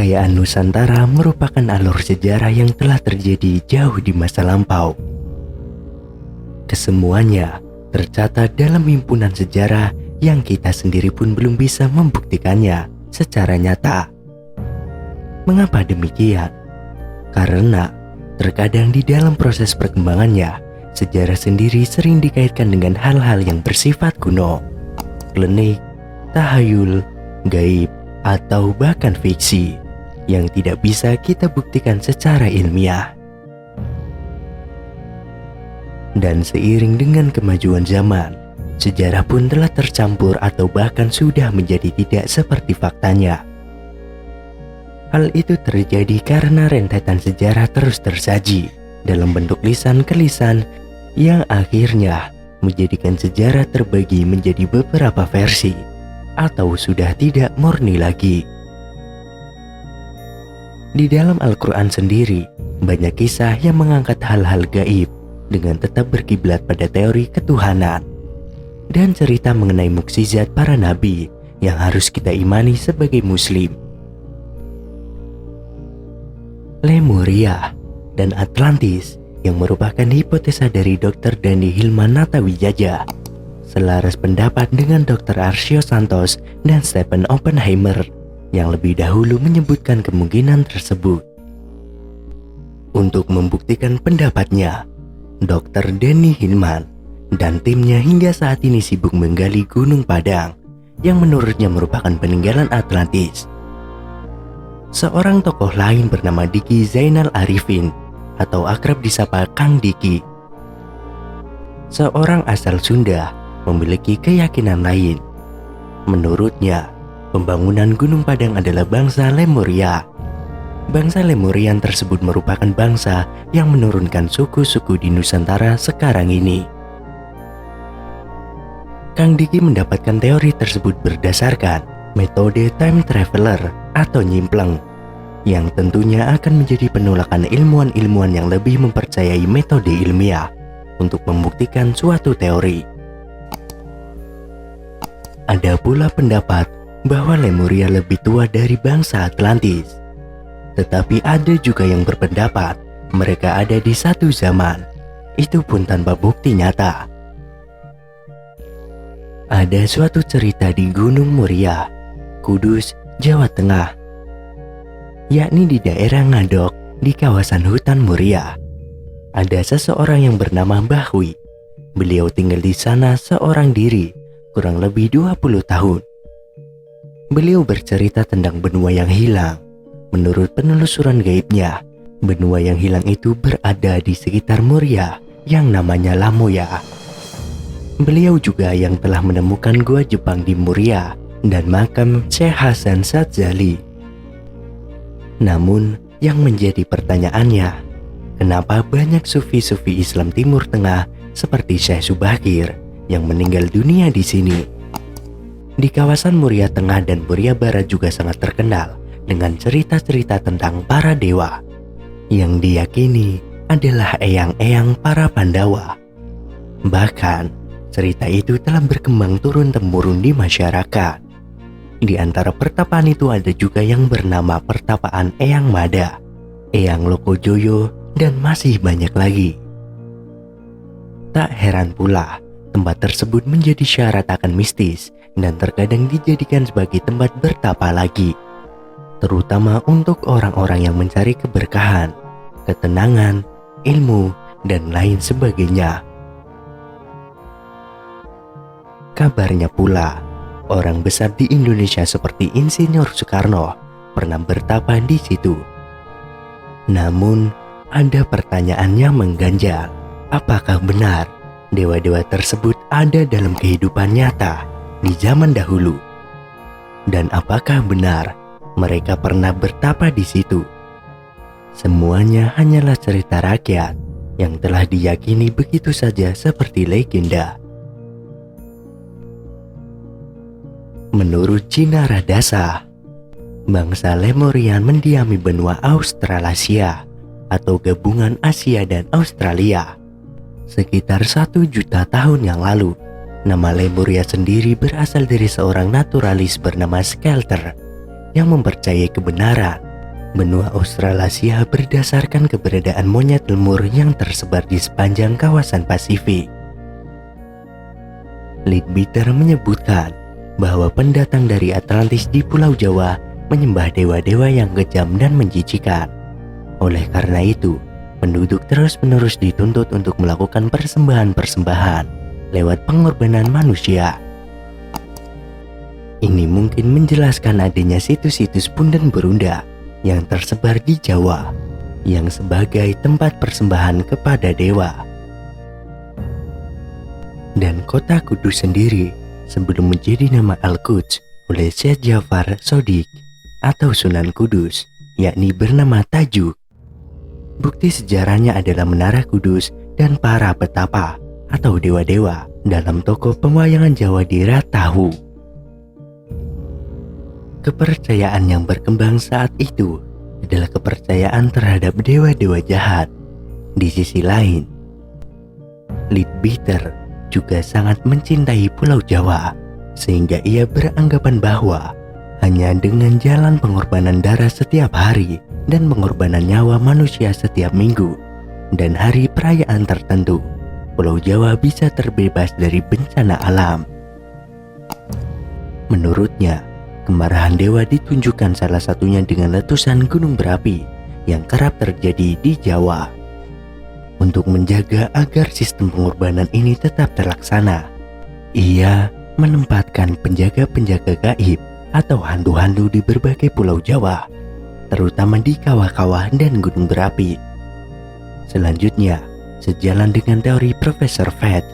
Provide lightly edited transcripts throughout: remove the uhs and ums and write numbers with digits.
Kekayaan Nusantara merupakan alur sejarah yang telah terjadi jauh di masa lampau. Kesemuanya tercatat dalam himpunan sejarah yang kita sendiri pun belum bisa membuktikannya secara nyata. Mengapa demikian? Karena terkadang di dalam proses perkembangannya, sejarah sendiri sering dikaitkan dengan hal-hal yang bersifat kuno, klinik, tahayul, gaib, atau bahkan fiksi yang tidak bisa kita buktikan secara ilmiah. Dan seiring dengan kemajuan zaman, sejarah pun telah tercampur atau bahkan sudah menjadi tidak seperti faktanya. Hal itu terjadi karena rentetan sejarah terus tersaji dalam bentuk lisan ke lisan yang akhirnya menjadikan sejarah terbagi menjadi beberapa versi atau sudah tidak murni lagi. Di dalam Al-Quran sendiri, banyak kisah yang mengangkat hal-hal gaib dengan tetap berkiblat pada teori ketuhanan dan cerita mengenai mukjizat para nabi yang harus kita imani sebagai muslim. Lemuria dan Atlantis yang merupakan hipotesa dari Dr. Dhani Hilman Natawijaya selaras pendapat dengan Dr. Arsio Santos dan Stephen Oppenheimer yang lebih dahulu menyebutkan kemungkinan tersebut. Untuk membuktikan pendapatnya, Dr. Dhani Hilman dan timnya hingga saat ini sibuk menggali Gunung Padang yang menurutnya merupakan peninggalan Atlantis. Seorang tokoh lain bernama Diki Zainal Arifin atau akrab disapa Kang Diki, seorang asal Sunda, memiliki keyakinan lain. Menurutnya, pembangunan Gunung Padang adalah bangsa Lemuria. Bangsa Lemurian tersebut merupakan bangsa yang menurunkan suku-suku di Nusantara sekarang ini. Kang Diki mendapatkan teori tersebut berdasarkan metode time traveler atau nyimpleng, yang tentunya akan menjadi penolakan ilmuwan-ilmuwan yang lebih mempercayai metode ilmiah untuk membuktikan suatu teori. Ada pula pendapat bahwa Lemuria lebih tua dari bangsa Atlantis. Tetapi ada juga yang berpendapat mereka ada di satu zaman, itu pun tanpa bukti nyata. Ada suatu cerita di Gunung Muria, Kudus, Jawa Tengah, yakni di daerah Ngadok di kawasan hutan Muria. Ada seseorang yang bernama Bahwi. Beliau tinggal di sana seorang diri kurang lebih 20 tahun. Beliau bercerita tentang benua yang hilang. Menurut penelusuran gaibnya, benua yang hilang itu berada di sekitar Muria yang namanya Lamoya. Beliau juga yang telah menemukan gua Jepang di Muria dan makam Syekh Hasan Sadzali. Namun, yang menjadi pertanyaannya, kenapa banyak sufi-sufi Islam Timur Tengah seperti Syekh Subakir yang meninggal dunia di sini? Di kawasan Muria Tengah dan Muria Barat juga sangat terkenal dengan cerita-cerita tentang para dewa yang diyakini adalah eyang-eyang para Pandawa. Bahkan, cerita itu telah berkembang turun-temurun di masyarakat. Di antara pertapaan itu ada juga yang bernama pertapaan Eyang Mada, Eyang Lokojoyo, dan masih banyak lagi. Tak heran pula, tempat tersebut menjadi syarat akan mistis dan terkadang dijadikan sebagai tempat bertapa lagi, terutama untuk orang-orang yang mencari keberkahan, ketenangan, ilmu, dan lain sebagainya. Kabarnya pula, orang besar di Indonesia seperti Insinyur Soekarno pernah bertapa di situ. Namun, ada pertanyaan yang mengganjal. Apakah benar dewa-dewa tersebut ada dalam kehidupan nyata di zaman dahulu? Dan apakah benar mereka pernah bertapa di situ? Semuanya hanyalah cerita rakyat yang telah diyakini begitu saja seperti legenda. Menurut Cina Radasa, bangsa Lemurian mendiami benua Australasia atau gabungan Asia dan Australia. Sekitar 1 juta tahun yang lalu, nama Lemuria sendiri berasal dari seorang naturalis bernama Skelter yang mempercayai kebenaran benua Australasia berdasarkan keberadaan monyet lemur yang tersebar di sepanjang kawasan Pasifik. Leadbeater menyebutkan bahwa pendatang dari Atlantis di Pulau Jawa menyembah dewa-dewa yang kejam dan menjijikan. Oleh karena itu, penduduk terus-menerus dituntut untuk melakukan persembahan-persembahan lewat pengorbanan manusia. Ini mungkin menjelaskan adanya situs-situs Punden Berunda yang tersebar di Jawa, yang sebagai tempat persembahan kepada dewa. Dan kota Kudus sendiri sebelum menjadi nama Al-Quds oleh Syekh Ja'far Shodiq atau Sunan Kudus, yakni bernama Tajuk. Bukti sejarahnya adalah Menara Kudus dan para petapa atau dewa-dewa dalam tokoh pewayangan Jawa di Ratahu. Kepercayaan yang berkembang saat itu adalah kepercayaan terhadap dewa-dewa jahat. Di sisi lain, Leadbeater juga sangat mencintai Pulau Jawa, sehingga ia beranggapan bahwa hanya dengan jalan pengorbanan darah setiap hari dan pengorbanan nyawa manusia setiap minggu dan hari perayaan tertentu, Pulau Jawa bisa terbebas dari bencana alam. Menurutnya, kemarahan dewa ditunjukkan salah satunya dengan letusan gunung berapi yang kerap terjadi di Jawa. Untuk menjaga agar sistem pengorbanan ini tetap terlaksana, ia menempatkan penjaga-penjaga gaib atau hantu-hantu di berbagai pulau Jawa, terutama di kawah-kawah dan gunung berapi. Selanjutnya, sejalan dengan teori Profesor Fett,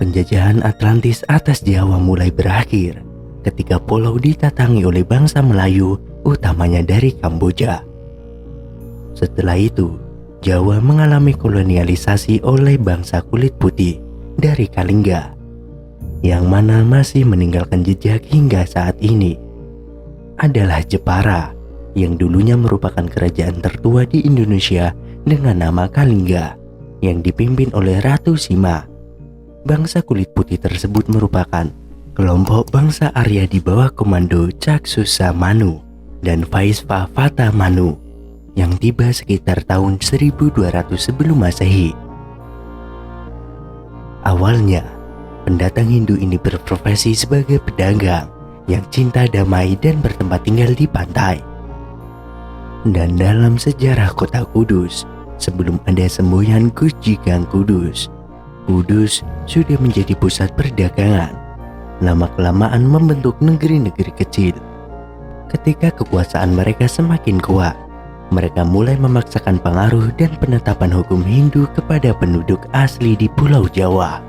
penjajahan Atlantis atas Jawa mulai berakhir ketika pulau ditatangi oleh bangsa Melayu, utamanya dari Kamboja. Setelah itu, Jawa mengalami kolonialisasi oleh bangsa kulit putih dari Kalingga, yang mana masih meninggalkan jejak hingga saat ini. Adalah Jepara, yang dulunya merupakan kerajaan tertua di Indonesia dengan nama Kalingga, yang dipimpin oleh Ratu Sima. Bangsa kulit putih tersebut merupakan kelompok bangsa Arya di bawah komando Caksusa Manu dan Vaisva Fata Manu yang tiba sekitar tahun 1200 sebelum Masehi. Awalnya, pendatang Hindu ini berprofesi sebagai pedagang yang cinta damai dan bertempat tinggal di pantai. Dan dalam sejarah kota Kudus, sebelum ada semboyan Gujigang Kudus, Kudus sudah menjadi pusat perdagangan. Lama-kelamaan membentuk negeri-negeri kecil. Ketika kekuasaan mereka semakin kuat, mereka mulai memaksakan pengaruh dan penetapan hukum Hindu kepada penduduk asli di Pulau Jawa.